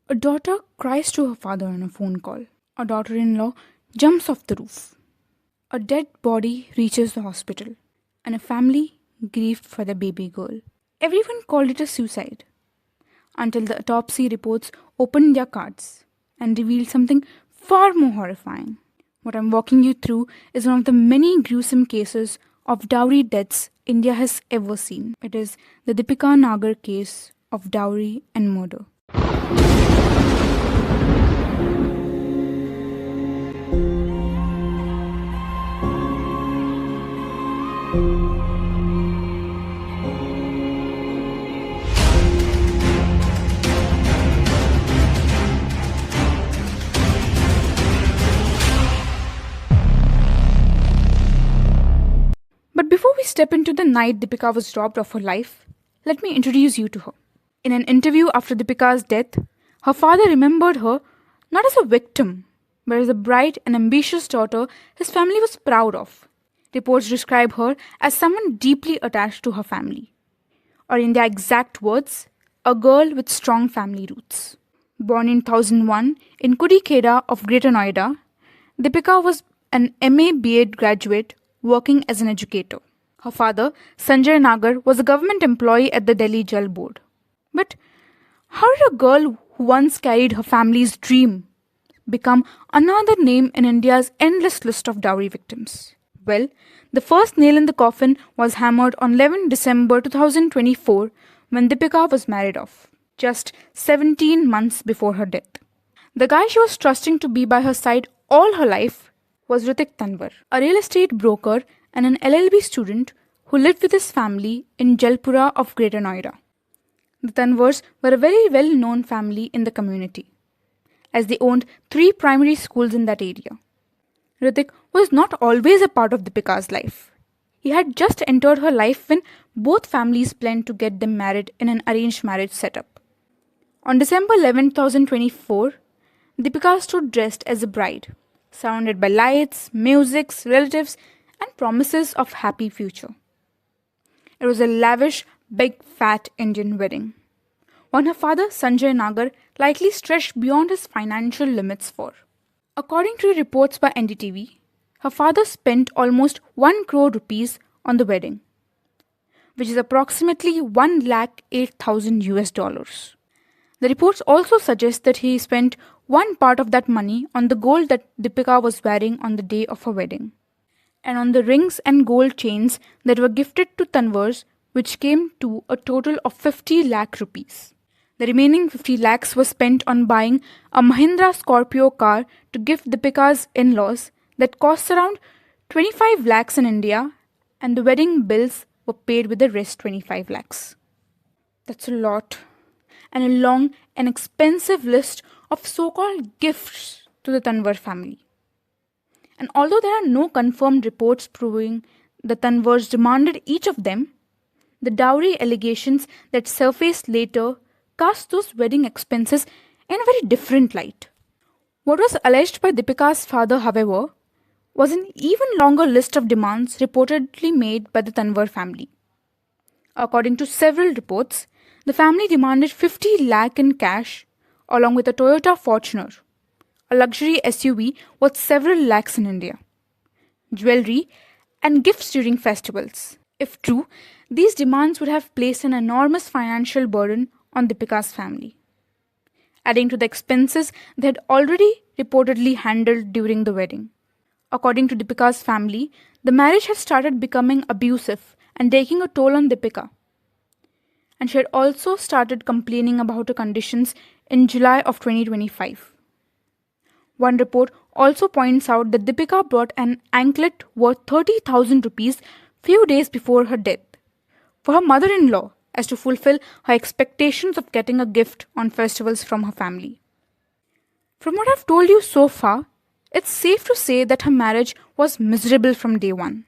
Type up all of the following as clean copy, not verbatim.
A daughter cries to her father on a phone call. A daughter-in-law jumps off the roof. A dead body reaches the hospital, and a family grieved for the baby girl. Everyone called it a suicide until the autopsy reports opened their cards and revealed something far more horrifying. What I'm walking you through is one of the many gruesome cases of dowry deaths India has ever seen. It is the Deepika Nagar case of dowry and murder. But before we step into the night Deepika was robbed of her life, let me introduce you to her. In an interview after Deepika's death, her father remembered her not as a victim, but as a bright and ambitious daughter his family was proud of. Reports describe her as someone deeply attached to her family, or in their exact words, a girl with strong family roots. Born in 2001 in Kudi-Kheda of Greater Noida, Deepika was an MA B.Ed graduate working as an educator. Her father, Sanjay Nagar, was a government employee at the Delhi Jal Board. But how did a girl who once carried her family's dream become another name in India's endless list of dowry victims? Well, the first nail in the coffin was hammered on 11 December 2024 when Deepika was married off, just 17 months before her death. The guy she was trusting to be by her side all her life was Hrithik Tanwar, a real estate broker and an LLB student who lived with his family in Jalpura of Greater Noida. The Tanwars were a very well-known family in the community, as they owned 3 primary schools in that area. Hrithik was not always a part of Deepika's life. He had just entered her life when both families planned to get them married in an arranged marriage setup. On December 11, 2024, Deepika stood dressed as a bride, surrounded by lights, music, relatives, and promises of happy future. It was a lavish, big, fat Indian wedding, one her father Sanjay Nagar likely stretched beyond his financial limits for. According to reports by NDTV, her father spent almost 1 crore rupees on the wedding, which is approximately 1,08,000 US dollars. The reports also suggest that he spent one part of that money on the gold that Deepika was wearing on the day of her wedding, and on the rings and gold chains that were gifted to Tanwars, which came to a total of 50 lakh rupees. The remaining 50 lakhs was spent on buying a Mahindra Scorpio car to gift Deepika's in-laws that costs around 25 lakhs in India, and the wedding bills were paid with the rest 25 lakhs. That's a lot, and a long and expensive list of so-called gifts to the Tanwar family. And although there are no confirmed reports proving the Tanwars demanded each of them, the dowry allegations that surfaced later cast those wedding expenses in a very different light. What was alleged by Deepika's father, however, was an even longer list of demands reportedly made by the Tanwar family. According to several reports, the family demanded 50 lakh in cash along with a Toyota Fortuner, a luxury SUV worth several lakhs in India, jewelry, and gifts during festivals. If true, these demands would have placed an enormous financial burden on Deepika's family, adding to the expenses they had already reportedly handled during the wedding. According to Deepika's family, the marriage had started becoming abusive and taking a toll on Deepika, and she had also started complaining about her conditions in July of 2025. One report also points out that Deepika bought an anklet worth 30,000 rupees few days before her death for her mother-in-law as to fulfill her expectations of getting a gift on festivals from her family. From what I've told you so far, it's safe to say that her marriage was miserable from day one.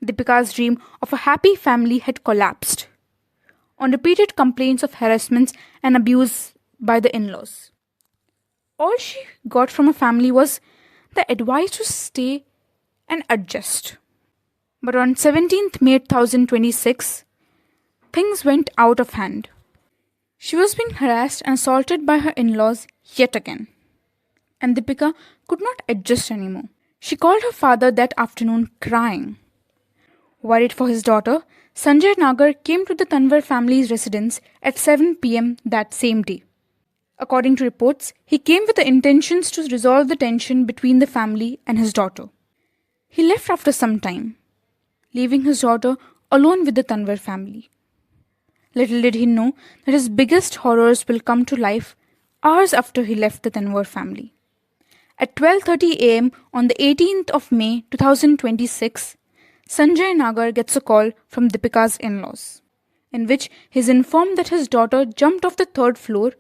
Deepika's dream of a happy family had collapsed on repeated complaints of harassment and abuse by the in-laws. All she got from her family was the advice to stay and adjust. But on 17th May 2026, things went out of hand. She was being harassed and assaulted by her in-laws yet again, and Deepika could not adjust anymore. She called her father that afternoon crying. Worried for his daughter, Sanjay Nagar came to the Tanwar family's residence at 7 p.m. that same day. According to reports, he came with the intentions to resolve the tension between the family and his daughter. He left after some time, leaving his daughter alone with the Tanwar family. Little did he know that his biggest horrors will come to life hours after he left the Tanwar family. At 12:30 a.m. on the 18th of May 2026, Sanjay Nagar gets a call from Deepika's in-laws, in which he is informed that his daughter jumped off the third floor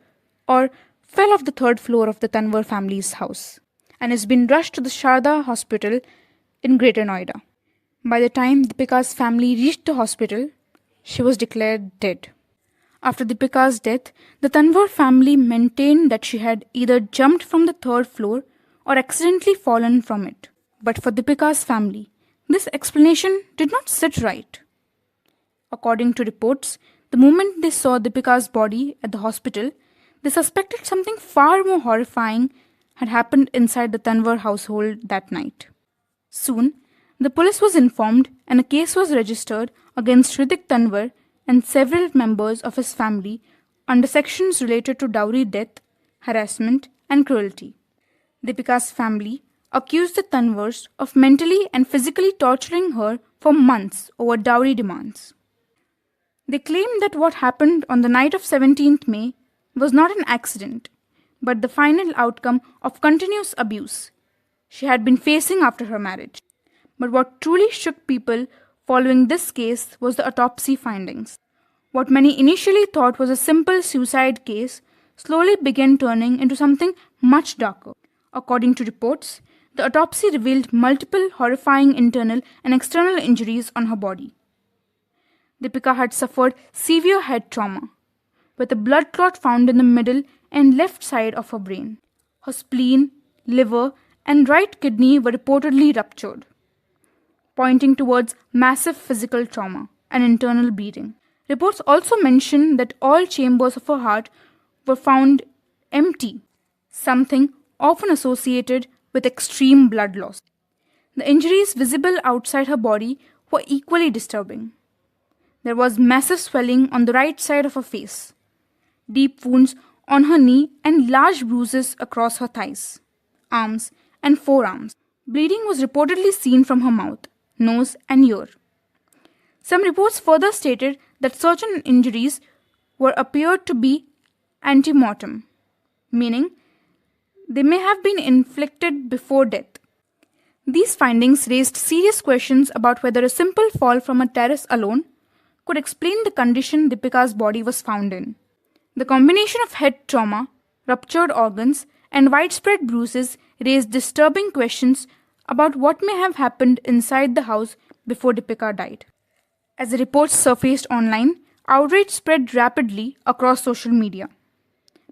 or fell off the third floor of the Tanwar family's house and has been rushed to the Sharda hospital in Greater Noida. By the time Deepika's family reached the hospital, she was declared dead. After Deepika's death, the Tanwar family maintained that she had either jumped from the third floor or accidentally fallen from it. But for Deepika's family, this explanation did not sit right. According to reports, the moment they saw Deepika's body at the hospital, they suspected something far more horrifying had happened inside the Tanwar household that night. Soon, the police was informed and a case was registered against Hrithik Tanwar and several members of his family under sections related to dowry death, harassment, and cruelty. Deepika's family accused the Tanwars of mentally and physically torturing her for months over dowry demands. They claimed that what happened on the night of 17th May was not an accident, but the final outcome of continuous abuse she had been facing after her marriage. But what truly shook people following this case was the autopsy findings. What many initially thought was a simple suicide case slowly began turning into something much darker. According to reports, the autopsy revealed multiple horrifying internal and external injuries on her body. Deepika had suffered severe head trauma, with a blood clot found in the middle and left side of her brain. Her spleen, liver, and right kidney were reportedly ruptured, pointing towards massive physical trauma and internal bleeding. Reports also mention that all chambers of her heart were found empty, something often associated with extreme blood loss. The injuries visible outside her body were equally disturbing. There was massive swelling on the right side of her face, deep wounds on her knee, and large bruises across her thighs, arms, and forearms. Bleeding was reportedly seen from her mouth, nose, and ear. Some reports further stated that certain injuries were appeared to be antemortem, meaning they may have been inflicted before death. These findings raised serious questions about whether a simple fall from a terrace alone could explain the condition Deepika's body was found in. The combination of head trauma, ruptured organs, and widespread bruises raised disturbing questions about what may have happened inside the house before Deepika died. As the reports surfaced online, outrage spread rapidly across social media.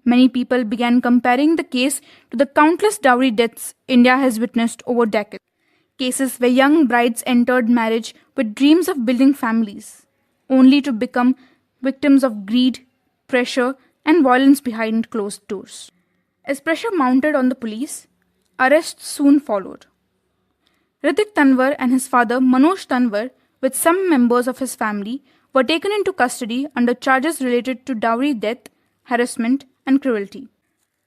Many people began comparing the case to the countless dowry deaths India has witnessed over decades. Cases where young brides entered marriage with dreams of building families, only to become victims of greed, pressure, and violence behind closed doors. As pressure mounted on the police, arrests soon followed. Hrithik Tanwar and his father Manoj Tanwar, with some members of his family, were taken into custody under charges related to dowry death, harassment, and cruelty.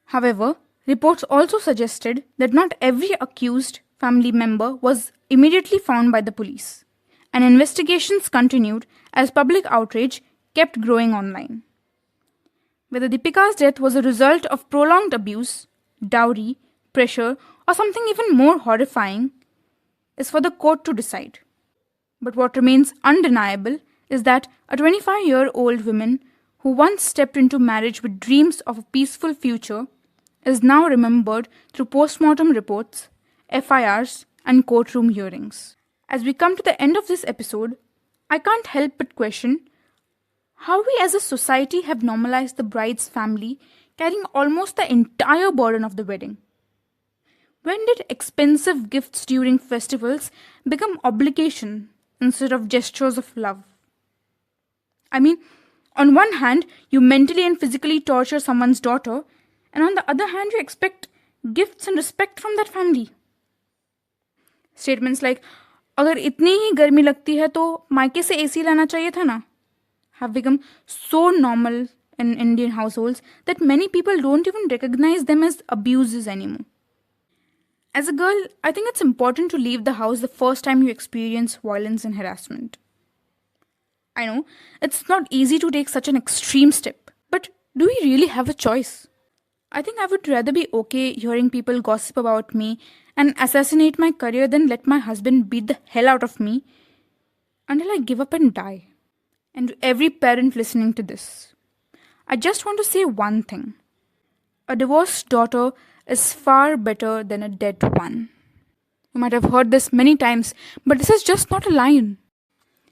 However, reports also suggested that not every accused family member was immediately found by the police, and investigations continued as public outrage kept growing online. Whether Deepika's death was a result of prolonged abuse, dowry, pressure, or something even more horrifying is for the court to decide. But what remains undeniable is that a 25-year-old woman who once stepped into marriage with dreams of a peaceful future is now remembered through postmortem reports, FIRs, and courtroom hearings. As we come to the end of this episode, I can't help but question how we as a society have normalized the bride's family carrying almost the entire burden of the wedding. When did expensive gifts during festivals become obligation instead of gestures of love? I mean, On one hand, you mentally and physically torture someone's daughter, and on the other hand, you expect gifts and respect from that family. Statements like, अगर इतनी ही गर्मी लगती है तो मायके से AC लाना चाहिए था ना, have become so normal in Indian households that many people don't even recognize them as abuses anymore. As a girl, I think it's important to leave the house the first time you experience violence and harassment. I know, it's not easy to take such an extreme step, but do we really have a choice? I think I would rather be okay hearing people gossip about me and assassinate my career than let my husband beat the hell out of me until I give up and die. And to every parent listening to this, I just want to say one thing. A divorced daughter is far better than a dead one. You might have heard this many times, but this is just not a line.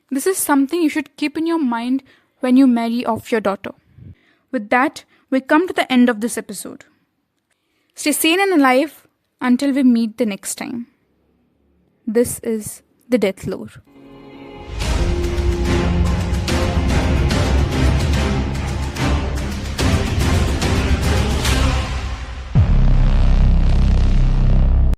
This is something you should keep in your mind when you marry off your daughter. With that, we come to the end of this episode. Stay sane and alive until we meet the next time. This is the Deathlore.